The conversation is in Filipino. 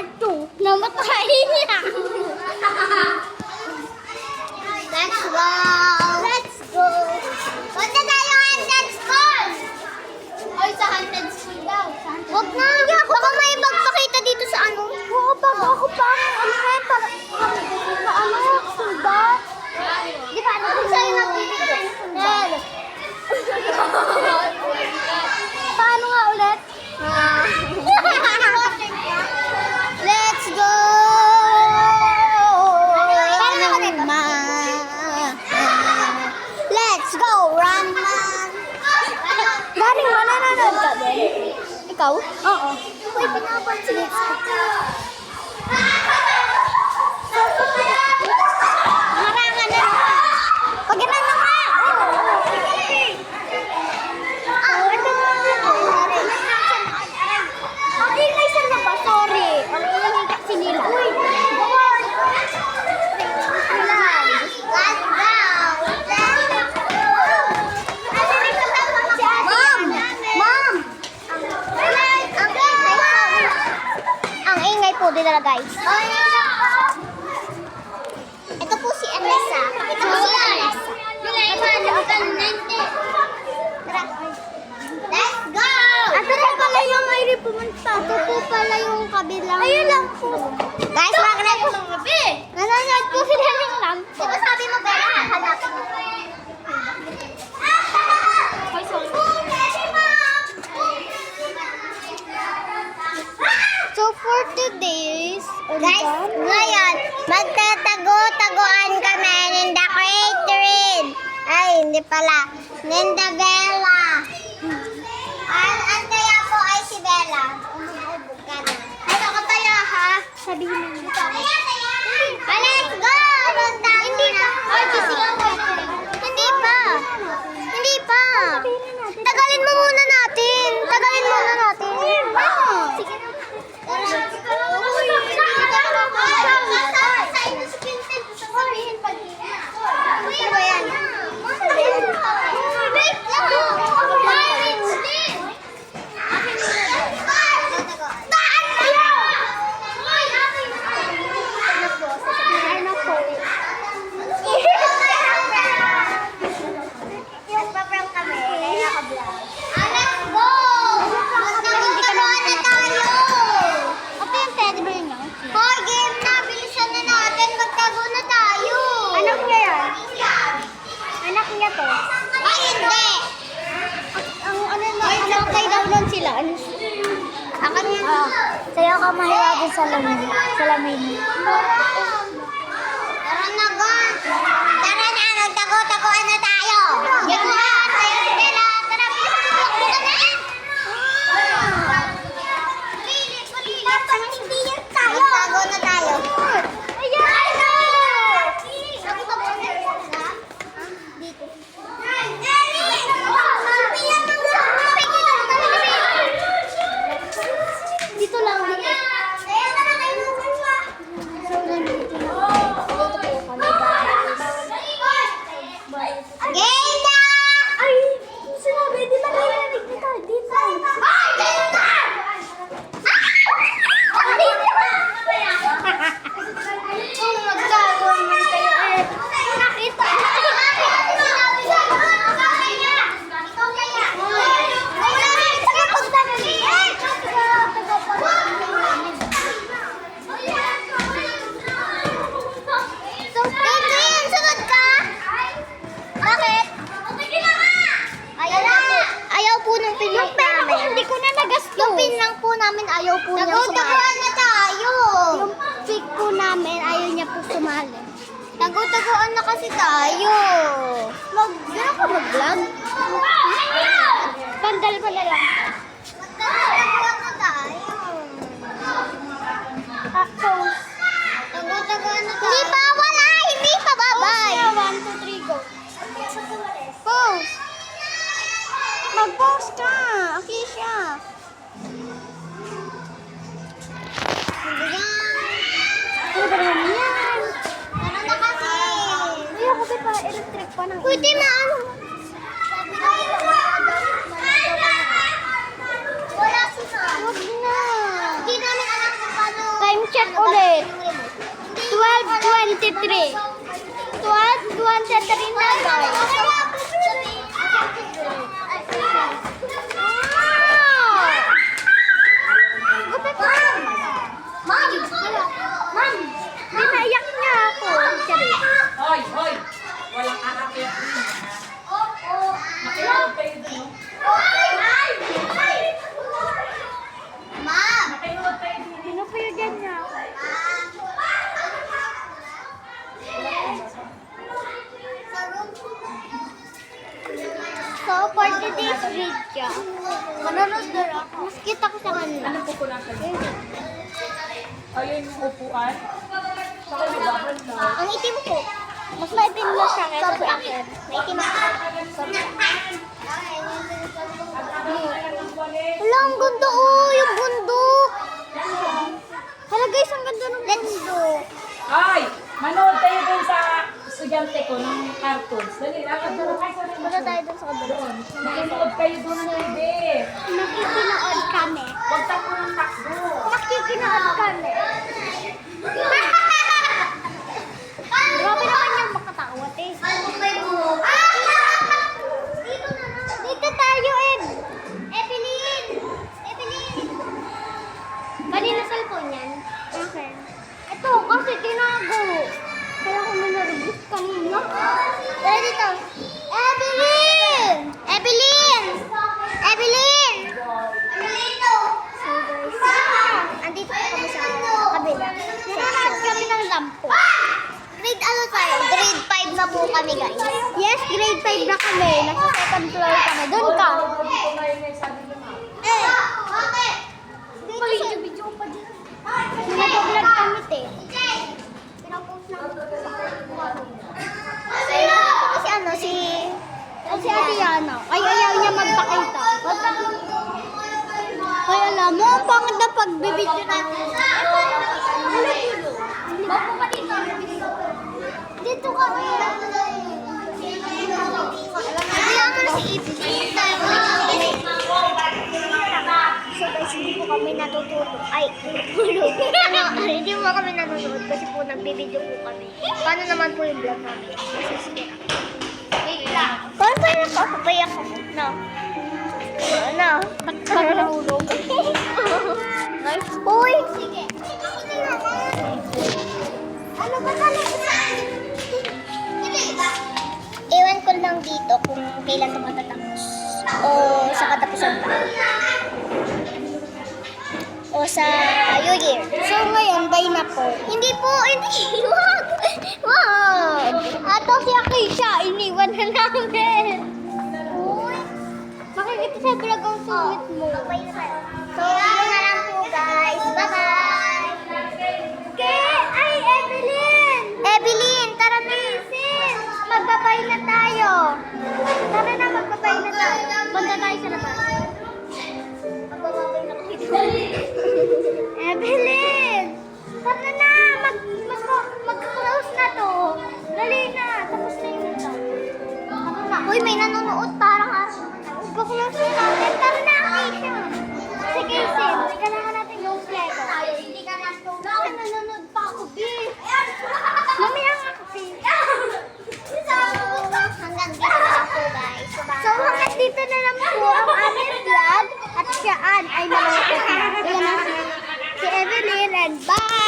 part 2. Namatay niya. Let's go! Let's go! Punta tayo haunted school! Oy, sa haunted school daw. Huwag na! Baka may magpakita dito sa ano. Oo, bago ako pa. Ano, suda. Di ba? Ano kung sa'yo nagbibigay? Paano nga ulit? Let's go! Rama! Let's go, Rama! Galing mo, nanonood ka din? Ikaw? Oo. Uy, pinapansin ko. Harangan na. Pag ganun na ka! Ay, naisan na ba? Sorry. Ang ilang kasi nila. Uy, Mom! Ang ingay po din guys. Ito po si Anessa. Ito po si Anessa. Tara. Let's go! Ito na pala yung Iri pumunta. Ito po pala yung kabilang. Ayun lang po. Guys, wag na po. Nanonood po sila ng lamp. Di ba sabi mo ba hanapin mo? Ay, sorry. So for today's, Guys, ngayon, magtatago-taguan kami ng the creatorin. Ay, hindi pala. Ninda Bella. Ang taya po ay si Bella. Umubog ka na. Ay, ako taya ha. Sabihin mo dito ako. Let's go! Hindi pa. Ay, sisigaw ko. Hindi pa. Hindi pa. Tagalin mo muna natin. Tagalin muna natin. Sige na. Ano ba yan? Wait Ano po? Nagpa-prank kami. Kaya naka-vlog. Let's go! Magtaguan na tayo! Ito yung teddy bear niya. Hoy, game na! Bilisan na natin! Magtago na tayo! Anak niya yan. Anak niya to. Ay, hindi! Ang ano na, anak kay daw nun sila. Ano Akin yan. Sayaw ka mahiwa din sa lamin. Sa lamin. Tara na, guys! Tara na! Magtago-taguan na tayo! Game na! Tayo si Bella! Tara, bilisan mo! Bilisan na! Hindi yan tayo! Magtago na tayo! Ayan! Dito. Dito lang. Genda! Ay! Sinabi, di ba narinig dito? Dito. Kung magtago naman kayo eh. Nakita. Adrian, sunod ka! Bakit? Ayaw po ng pin Yung pera ko, hindi ko na nagasto. Yung pin lang po namin ayaw po niya sumali. Taguan na tayo! Yung pig ko namin, ayaw niya po sumali. Taguan na kasi tayo. Gano'n ka mag-vlog? Pandal pa na lang. Taguan na tayo. Ako. Taguan na tayo. Hindi pa, wala! Hindi pa, bye-bye! 1, 2, 3, go. Pose. Mag-pose ka. Akisha. Ano ba naman yan? Tara na kasi. Ayoko ba para electric pa ng Pwede na ano. Wala si Sam. Huwag na. Hindi namin alam kung paano. Time check ulit. 12:23. 12:23 na, guys. Ma'am! Dinaiyak niya ako. Charis. Hoy, hoy! Walang anak yan. Makinig kayo dun, no? Ma'am! Makinig kayo dun. Pinupuyagan niya ako. So, for today's video, manonood na ako. Mas kita ko sa kanila. Anong pupunasan mo? Ayun yung upuan. Saka may babad na. Ang itim ko. Mas maitim na siya kaysa sa akin. Maitim ako. Hala, ang ganda oh, yung bundok. Hala guys, ang ganda ng bundok. Ay! Manood kayo dun sa estudyante ko ng cartoons. Dali, lakad doon. Punta tayo dun sa kabila. Doon. Manood kayo doon ng TV. Nakikinood kami. Huwag takbo ng takbo. Nakikinood kami. Grabe naman yung makatawat eh. Dito tayo, Ed. Evelyn! Evelyn! Kanina cellphone yan? Okay. Ito, kasi tinago. Kaya ko minarubis kanina. Tara dito. Evelyn! Evelyn! Evelyn! So guys, andito po kami sa kabila. Nanonood kami ng lampo. Grade ano tayo? Grade 5 na po kami guys. Yes, grade 5 na kami. Nasa second floor kami. Doon ka. Bakit? Video pa dito. Nag-vlog kami te. Si ano, si Adriana. Ay, ayaw niya magpakita. Ay, alam mo, ang pangit na pagbibidyo natin. Bago ka dito. Dito ka. Alam mo na si Evelyn. So guys, hindi po kami natutulog. Ay, tulog. Hindi po kami nanonood kasi po nagbibideo po kami. Paano naman po yung vlog namin? Masisira. Wait lang. Paano pa yung nakakapaya ko? No. No. Ba't ka nahulog? Uy! Sige. Ano ba talaga? Ewan ko lang dito kung kailan ito matatapos. O sa katapusan pa. O sa New Year. So ngayon, bye na po. Hindi po, hindi. Wag. Wag. Ato si Akisha, iniwan na namin. Uy. Makikita sa vlog ang sungit mo. Bye na tayo. So, yun na lang po guys. Bye-bye. Ay, Evelyn. Evelyn, tara na. Magbabay na tayo. Tara na, magbabay na tayo. Banda tayo sa labas. Magbabay na kayo. Evelyn! Tara na! Mag-close na to. Dali na. Tapos na yun ito. Tara na. Uy, may nanonood. Parang mag-close na natin. Tara na, Aisha. Sige, Sim. Kailangan natin yung Lego. Hindi ka na Nanonood pa ako, B. Mamaya nga kasi. hanggang dito lang po guys. So, hanggang dito na lang po ang aming vlog. At siyaan ay malungkot na. Ayan na si Evelyn and bye!